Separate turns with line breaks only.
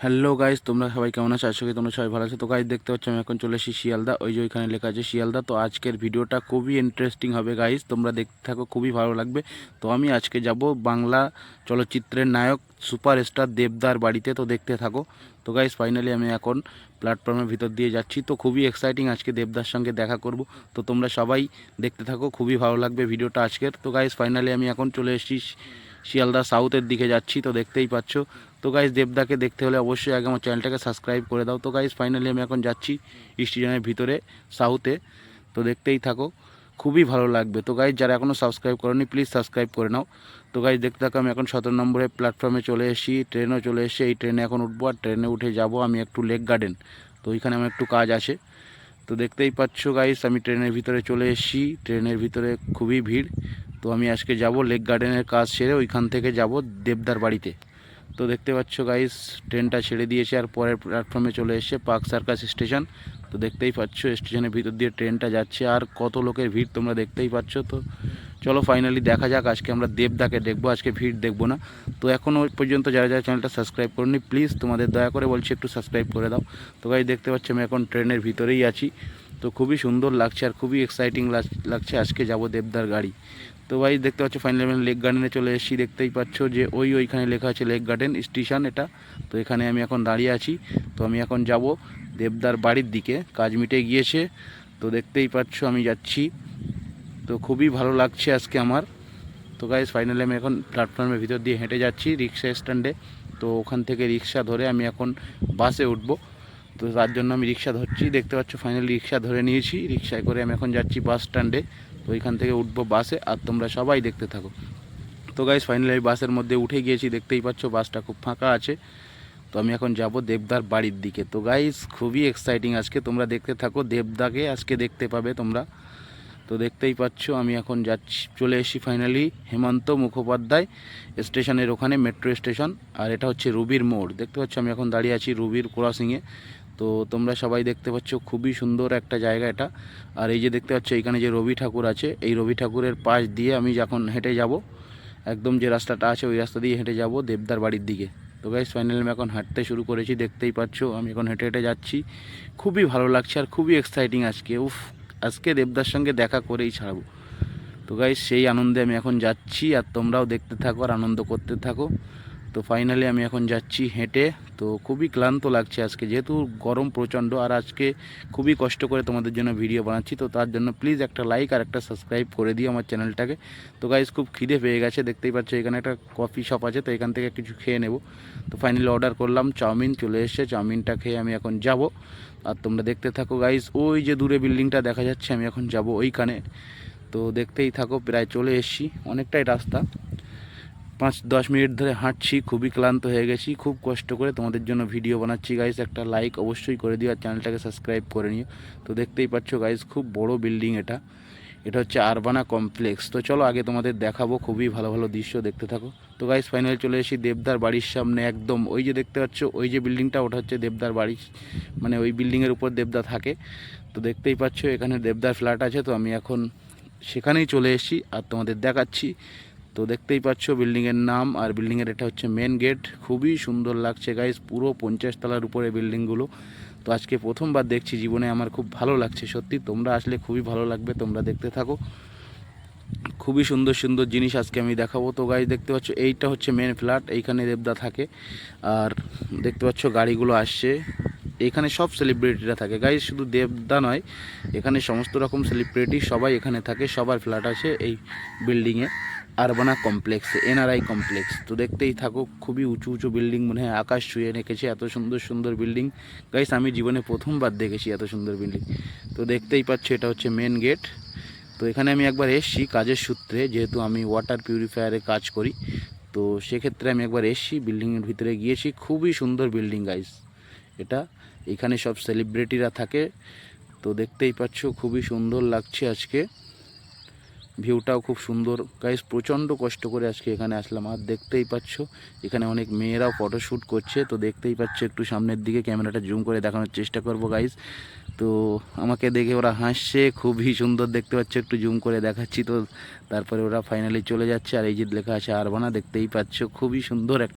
Hello guys, তোমরা সবাই কেমন আছো? আশা করি তোমরা সবাই ভালো আছো। তো গাইস, দেখতে পাচ্ছ আমি এখন চলে এসেছি শিয়ালদা। ওই যে ওইখানে লেখা আছে শিয়ালদা। তো আজকের ভিডিওটা খুবই ইন্টারেস্টিং হবে গাইস, তোমরা দেখতে থাকো, খুবই ভালো লাগবে। তো আমি আজকে যাব বাংলা চলচ্চিত্রের নায়ক সুপারস্টার দেবদার বাড়িতে। তো দেখতে থাকো। তো গাইস, ফাইনালি আমি এখন প্ল্যাটফর্মের ভিতর দিয়ে যাচ্ছি। তো খুবই এক্সাইটিং, আজকে দেবদার সঙ্গে দেখা করব। তো তোমরা সবাই দেখতে থাকো, খুবই ভালো লাগবে ভিডিওটা আজকের। তো গাইস, ফাইনালি আমি এখন চলে এসেছি শিয়ালদা সাউথের দিকে যাচ্ছি। তো দেখতেই পাচ্ছ। তো গাইস, দেবদাকে দেখতে হলে অবশ্যই আগে আমার চ্যানেলটাকে সাবস্ক্রাইব করে দাও। তো গাইস, ফাইনালি আমি এখন যাচ্ছি স্টেশনের ভিতরে সাউথে। তো দেখতেই থাকো, খুবই ভালো লাগবে। তো গাইস, যারা এখনও সাবস্ক্রাইব করেনি প্লিজ সাবস্ক্রাইব করে নাও। তো গাইস, দেখতে থাকো, আমি এখন 17 নম্বরের প্ল্যাটফর্মে চলে এসেছি। ট্রেনও চলে এসেছে। এই ট্রেনে এখন উঠবো আর ট্রেনে উঠে যাব আমি একটু লেক গার্ডেন। তো ওইখানে আমার একটু কাজ আছে। তো দেখতেই পাচ্ছ গাইস, আমি ট্রেনের ভিতরে চলে এসেছি। ট্রেনের ভিতরে খুবই ভিড়। তো আমি আজকে যাব লেক গার্ডেনের কাজ সেরে ওইখান থেকে যাব দেবদার বাড়িতে। তো দেখতে পাচ্ছ গাইস, ট্রেনটা ছেড়ে দিয়েছে আর পরের প্ল্যাটফর্মে চলে এসেছে পার্ক সার্কাস স্টেশন। তো দেখতেই পাচ্ছ স্টেশনের ভিতর দিয়ে ট্রেনটা যাচ্ছে আর কত লোকের ভিড় তোমরা দেখতেই পাচ্ছ। তো চলো ফাইনালি দেখা যাক, আজকে আমরা দেবদাকে দেখবো, আজকে ভিড় দেখবো না। তো এখনও পর্যন্ত যারা যারা চ্যানেলটা সাবস্ক্রাইব করনি প্লিজ তোমাদের দয়া করে বলছি একটু সাবস্ক্রাইব করে দাও। তো গাইস, দেখতে পাচ্ছ আমি এখন ট্রেনের ভিতরেই আছি। তো খুবই সুন্দর লাগছে আর খুবই এক্সাইটিং লাগছে, আজকে যাব দেবদার গাড়ি। তো ভাই, দেখতে পাচ্ছ ফাইনালি আমি লেক গার্ডেনে চলে এসেছি। দেখতেই পাচ্ছ যে ওইখানে লেখা আছে লেক গার্ডেন স্টেশন এটা। তো এখানে আমি এখন দাঁড়িয়ে আছি। তো আমি এখন যাব দেবদার বাড়ির দিকে, কাজ মিটে গিয়েছে। তো দেখতেই পাচ্ছ আমি যাচ্ছি। তো খুবই ভালো লাগছে আজকে আমার। তো গাইস, ফাইনালি আমি এখন প্ল্যাটফর্মের ভিতর দিয়ে হেঁটে যাচ্ছি রিক্সা স্ট্যান্ডে। তো ওখান থেকে রিক্সা ধরে আমি এখন বাসে উঠবো। তো তার জন্য আমি রিক্সা ধরছি। দেখতে পাচ্ছ ফাইনালি রিক্সা ধরে নিয়েছি। রিক্সায় করে আমি এখন যাচ্ছি বাস স্ট্যান্ডে। তো ওইখান থেকে উঠবো বাসে আর তোমরা সবাই দেখতে থাকো। তো গাইস, ফাইনালি আমি বাসের মধ্যে উঠে গিয়েছি। দেখতেই পাচ্ছ বাসটা খুব ফাঁকা আছে। তো আমি এখন যাব দেবদার বাড়ির দিকে। তো গাইস, খুবই এক্সাইটিং আজকে, তোমরা দেখতে থাকো, দেবদাকে আজকে দেখতে পাবে তোমরা। তো দেখতেই পাচ্ছ আমি এখন যাচ্ছি, চলে এসেছি ফাইনালি হেমন্ত মুখোপাধ্যায় স্টেশনের ওখানে, মেট্রো স্টেশন। আর এটা হচ্ছে রুবির মোড়। দেখতে পাচ্ছ আমি এখন দাঁড়িয়ে আছি রুবির ক্রসিংয়ে। তো তোমরা সবাই দেখতে পাচ্ছ, খুবই সুন্দর একটা জায়গা এটা। আর এই যে দেখতে পাচ্ছ এখানে যে রবি ঠাকুর আছে, এই রবি ঠাকুরের পাশ দিয়ে আমি যখন হেঁটে যাব, একদম যে রাস্তাটা আছে ওই রাস্তা দিয়ে হেঁটে যাব দেবদার বাড়ির দিকে। তো গাইস, ফাইনালি আমি এখন হাঁটতে শুরু করেছি। দেখতেই পাচ্ছ আমি এখন হেঁটে হেঁটে যাচ্ছি। খুবই ভালো লাগছে আর খুবই এক্সাইটিং আজকে। আজকে দেবদার সঙ্গে দেখা করেই ছাড়বো। তো গাইস, সেই আনন্দে আমি এখন যাচ্ছি আর তোমরাও দেখতে থাকো আর আনন্দ করতে থাকো। তো ফাইনালি আমি এখন যাচ্ছি হেঁটে। তো খুবই ক্লান্ত লাগছে আজকে, যেহেতু গরম প্রচণ্ড আর আজকে খুবই কষ্ট করে তোমাদের জন্য ভিডিও বানাচ্ছি। তো তার জন্য প্লিজ একটা লাইক আর একটা সাবস্ক্রাইব করে দিও আমার চ্যানেলটাকে। তো গাইস, খুব খিদে পেয়ে গেছে। দেখতেই পাচ্ছ এখানে একটা কফি শপ আছে, তো এখান থেকে কিছু খেয়ে নেব। তো ফাইনালি অর্ডার করলাম, চাউমিন চলে এসেছে। চাউমিনটা খেয়ে আমি এখন যাব আর তোমরা দেখতে থাকো গাইস। ওই যে দূরে বিল্ডিংটা দেখা যাচ্ছে, আমি এখন যাব ওইখানে। তো দেখতেই থাকো, প্রায় চলে এসেছি, অনেকটাই রাস্তা, 5-10 মিনিট ধরে হাঁটছি, খুবই ক্লান্ত হয়ে গেছি, খুব কষ্ট করে তোমাদের জন্য ভিডিও বানাচ্ছি গাইস। একটা লাইক অবশ্যই করে দিও আর চ্যানেলটাকে সাবস্ক্রাইব করে নিও। তো দেখতেই পাচ্ছ গাইস, খুব বড় বিল্ডিং এটা। এটা হচ্ছে আরবানা কমপ্লেক্স। তো চলো আগে তোমাদের দেখাবো, খুবই ভালো ভালো দৃশ্য দেখতে থাকো। তো গাইস, ফাইনালি চলে এসেছি দেবদার বাড়ির সামনে একদম। ওই যে দেখতে পাচ্ছ ওই যে বিল্ডিংটা, ওটা হচ্ছে দেবদার বাড়ি, মানে ওই বিল্ডিংয়ের উপর দেবদা থাকে। তো দেখতেই পাচ্ছ এখানে দেবদার ফ্ল্যাট আছে। তো আমি এখন সেখানেই চলে এসেছি আর তোমাদের দেখাচ্ছি। তো দেখতেই পাচ্ছ বিল্ডিংয়ের নাম আর বিল্ডিংয়ের এটা হচ্ছে মেন গেট। খুবই সুন্দর লাগছে গাইস, পুরো 50 তলার উপরে বিল্ডিংগুলো। তো আজকে প্রথমবার দেখছি জীবনে, আমার খুব ভালো লাগছে সত্যি। তোমরা আসলে খুবই ভালো লাগবে, তোমরা দেখতে থাকো, খুবই সুন্দর সুন্দর জিনিস আজকে আমি দেখাবো। তো গাইস, দেখতে পাচ্ছ এইটা হচ্ছে মেন ফ্ল্যাট, এইখানে দেবদা থাকে। আর দেখতে পাচ্ছ গাড়িগুলো আসছে, এখানে সব সেলিব্রিটিরা থাকে গাইস, শুধু দেবদা নয়, এখানে সমস্ত রকম সেলিব্রিটি সবাই এখানে থাকে। সবার ফ্ল্যাট আছে এই বিল্ডিংয়ে, আরবানা কমপ্লেক্সে, এনআরআই কমপ্লেক্স। তো দেখতেই থাকো, খুবই উঁচু উঁচু বিল্ডিং, মনে হয় আকাশ ছুঁয়ে রেখেছে, এত সুন্দর সুন্দর বিল্ডিং গাইস। আমি জীবনে প্রথমবার দেখেছি এত সুন্দর বিল্ডিং। তো দেখতেই পাচ্ছ এটা হচ্ছে মেন গেট। তো এখানে আমি একবার এসেছি কাজের সূত্রে, যেহেতু আমি ওয়াটার পিউরিফায়ারে কাজ করি। তো সেক্ষেত্রে আমি একবার এসেছি, বিল্ডিংয়ের ভিতরে গিয়েছি। খুবই সুন্দর বিল্ডিং গাইস এটা, এখানে সব সেলিব্রিটিরা থাকে। তো দেখতেই পাচ্ছ খুবই সুন্দর লাগছে আজকে, ভিউটাও খুব সুন্দর গাইস। প্রচণ্ড কষ্ট করে আজকে এখানে আসলাম। আর দেখতেই পাচ্ছ এখানে অনেক মেয়েরাও ফটোশ্যুট করছে। তো দেখতেই পাচ্ছ, একটু সামনের দিকে ক্যামেরাটা জুম করে দেখানোর চেষ্টা করব গাইস। তো আমাকে দেখে ওরা হাসছে, খুবই সুন্দর দেখতে পাচ্ছ, একটু জুম করে দেখাচ্ছি। তো তারপরে ওরা ফাইনালি চলে যাচ্ছে। আর এই যে লেখা আছে আরবানা, দেখতেই পাচ্ছ খুবই সুন্দর একটা